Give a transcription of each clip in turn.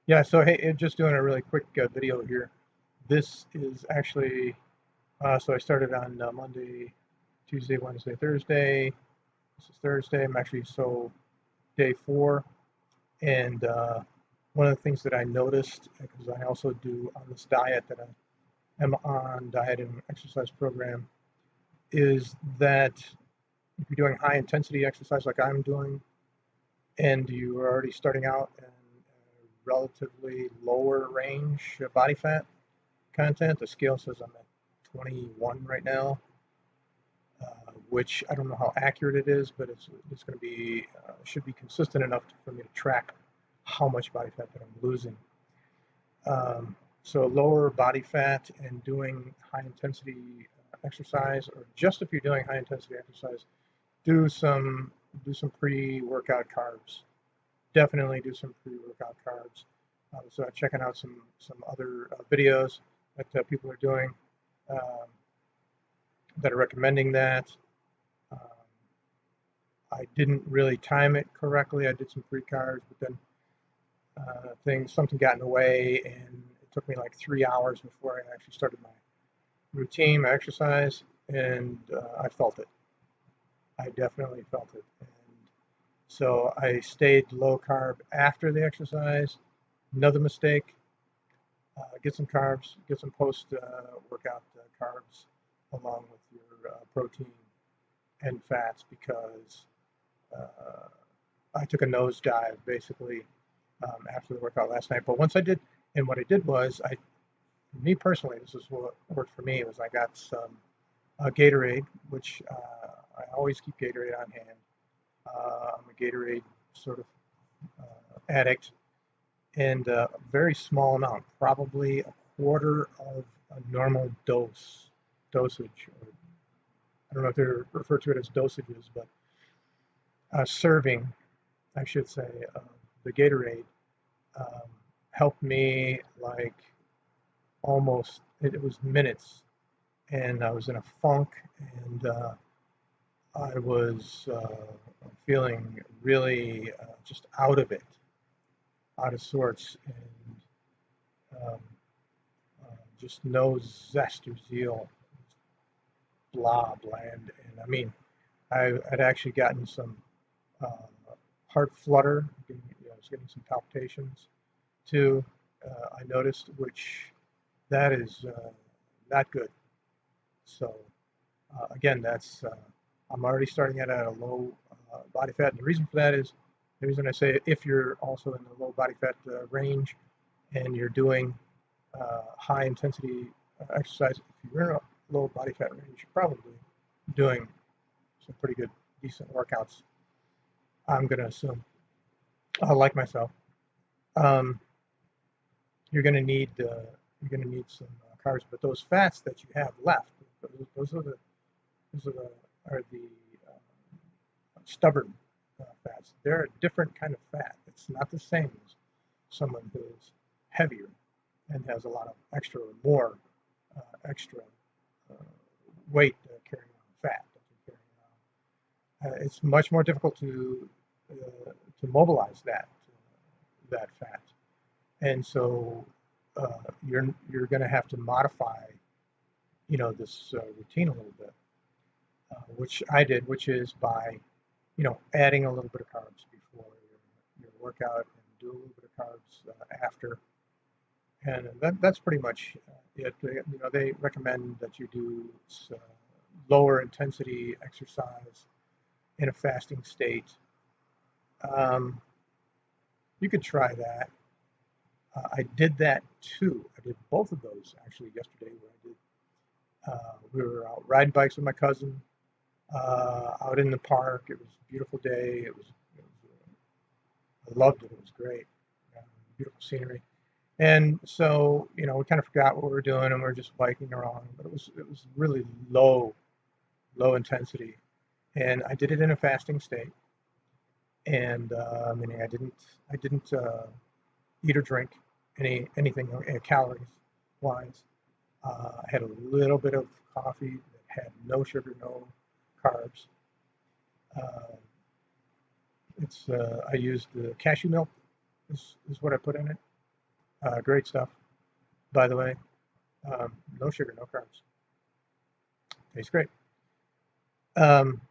Yeah, so hey, just doing a really quick video here. This is actually, so I started on Monday, Tuesday, Wednesday, Thursday. This is Thursday. I'm actually day 4. And one of the things that I noticed, because I also do on this diet that I am on, diet and exercise program, is that if you're doing high intensity exercise like I'm doing, and you are already starting out in a relatively lower range body fat content. The scale says I'm at 21 right now, which I don't know how accurate it is, but it's going to be should be consistent enough for me to track how much body fat that I'm losing. So lower body fat and doing high intensity exercise, or just if you're doing high intensity exercise, do some pre-workout carbs. Definitely do some pre-workout carbs. So checking out some other videos that people are doing um, that are recommending that. Um, I didn't really time it correctly. I did some pre-carbs, but then something got in the way, and it took me like 3 hours before I actually started my routine, my exercise, and I felt it. I definitely felt it. And so I stayed low carb after the exercise. Another mistake. Get some carbs, get some post workout carbs along with your protein and fats, because uh, I took a nosedive basically after the workout last night. But once I did, and what I did was, me personally, this is what worked for me, was I got some Gatorade, which I always keep Gatorade on hand. I'm a Gatorade sort of addict, and a very small amount, probably a quarter of a normal dosage. Or I don't know if they refer to it as dosages, but a serving, I should say, of the Gatorade um, helped me like almost. It was minutes, and I was in a funk, and I was feeling really just out of it, out of sorts, and um, just no zest or zeal, blah, bland. And I mean, I'd actually gotten some uh, heart flutter, I was getting some palpitations too. I noticed, which that is not good. So again, I'm already starting at a low body fat. And the reason for that is, the reason I say, if you're also in the low body fat range and you're doing high intensity exercise, if you're in a low body fat range, you're probably doing some pretty good, decent workouts. I'm going to assume, like myself. Um, you're going to need some carbs, but those fats that you have left, those are the stubborn fats. They're a different kind of fat. It's not the same as someone who's heavier and has a lot of extra or more extra uh, weight carrying on fat. It's much more difficult to mobilize that fat, and so you're going to have to modify, this routine a little bit, which I did, which is by adding a little bit of carbs before your workout, and do a little bit of carbs after, and that's pretty much it. They recommend that you do uh, lower intensity exercise in a fasting state. Um, you could try that. I did that too. I did both of those actually yesterday. Where I did, we were out riding bikes with my cousin out in the park. It was a beautiful day. I loved it. It was great. Um, Beautiful scenery. And so, we kind of forgot what we were doing, and we were just biking around. But it was really low intensity, and I did it in a fasting state. And meaning I didn't eat or drink anything calories wise. I had a little bit of coffee that had no sugar, no carbs. Uh, I used the cashew milk is what I put in it. Great stuff, by the way. No sugar, no carbs. Tastes great. Um,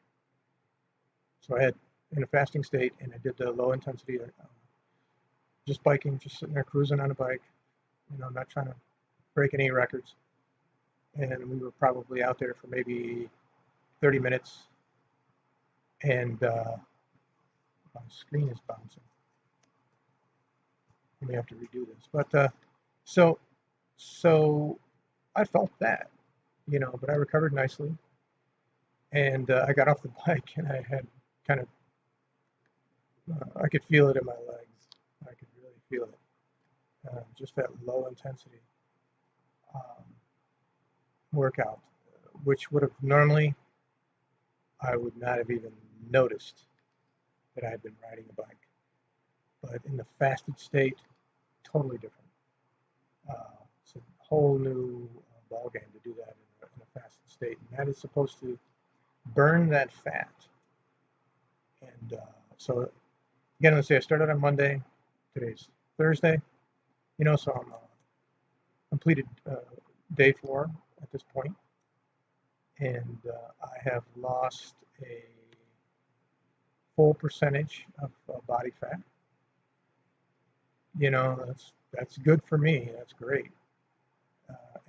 so I had in a fasting state, and I did the low intensity, just biking, just sitting there cruising on a bike, not trying to break any records. And we were probably out there for maybe 30 minutes, and my screen is bouncing. I may have to redo this, but so so I felt that, but I recovered nicely, and I got off the bike, and I had kind of I could feel it in my legs. I could really feel it. Just that low intensity um, workout, which would have normally I would not have even noticed that I had been riding a bike. But in the fasted state, totally different. It's a whole new ball game to do that in a fasted state, and that is supposed to burn that fat. And so again, let's say I started on Monday. Today's Thursday. So I'm completed day 4 at this point, and I have lost a full percentage of body fat. That's good for me. That's great.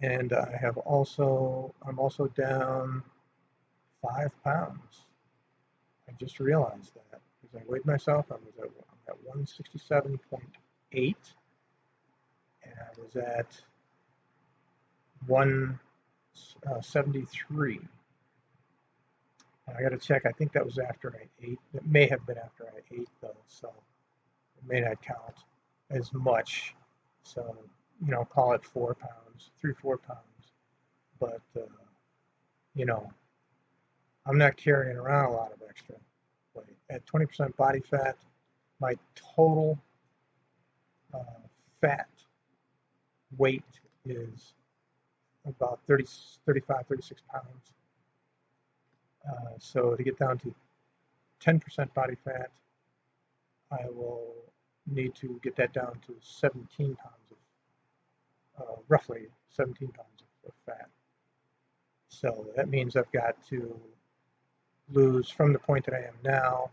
And I'm also down 5 pounds. I just realized that because I weighed myself. I'm at 167.8, and I was at 173. I got to check. I think that was after I ate. It may have been after I ate though, so it may not count as much. So call it 4 pounds, 3-4 pounds. But I'm not carrying around a lot of extra weight. At 20% body fat, my total fat weight is about 30, 35, 36 pounds. So to get down to 10% body fat, I will need to get that down to 17 pounds roughly 17 pounds of fat. So that means I've got to lose from the point that I am now,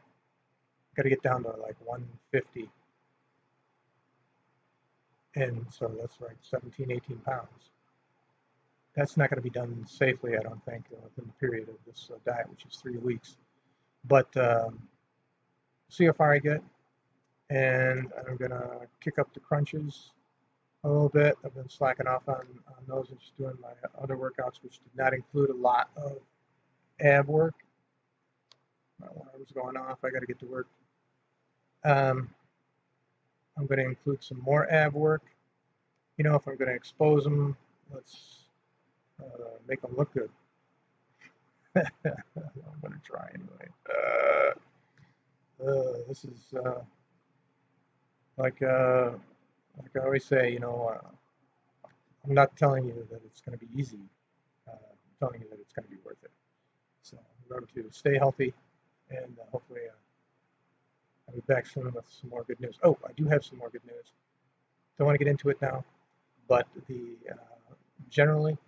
got to get down to like 150. And so that's like 17, 18 pounds. That's not going to be done safely, I don't think, within the period of this diet, which is 3 weeks. But see how far I get. And I'm going to kick up the crunches a little bit. I've been slacking off on those and just doing my other workouts, which did not include a lot of ab work. My alarm's going off. I got to get to work. I'm going to include some more ab work. If I'm going to expose them, let's make them look good. I'm going to try anyway. This is like I always say, I'm not telling you that it's going to be easy. I'm telling you that it's going to be worth it. So remember to stay healthy, and hopefully I'll be back soon with some more good news. Oh, I do have some more good news. Don't want to get into it now, but generally,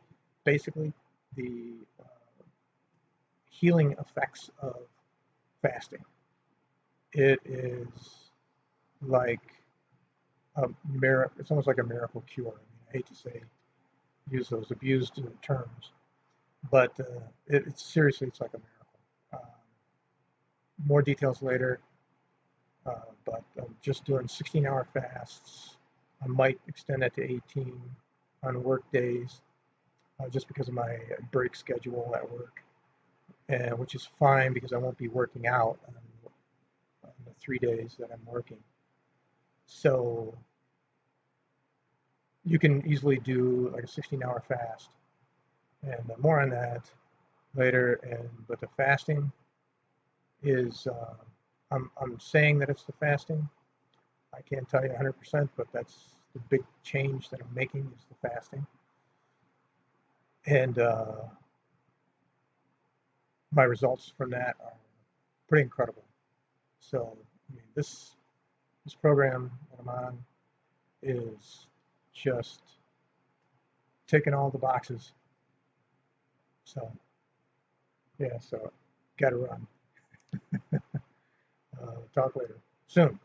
basically, the healing effects of fasting. It is like a miracle. It's almost like a miracle cure. I hate to use those abused terms, but it's seriously, it's like a miracle. More details later, but I'm just doing 16-hour fasts. I might extend that to 18 on work days, just because of my break schedule at work, which is fine because I won't be working out on the 3 days that I'm working. So you can easily do like a 16-hour fast, and more on that later. But the fasting is, I'm saying that it's the fasting. I can't tell you 100%, but that's the big change that I'm making is the fasting. And my results from that are pretty incredible. So this program that I'm on is just ticking all the boxes. So yeah, so gotta run. Talk later. Soon.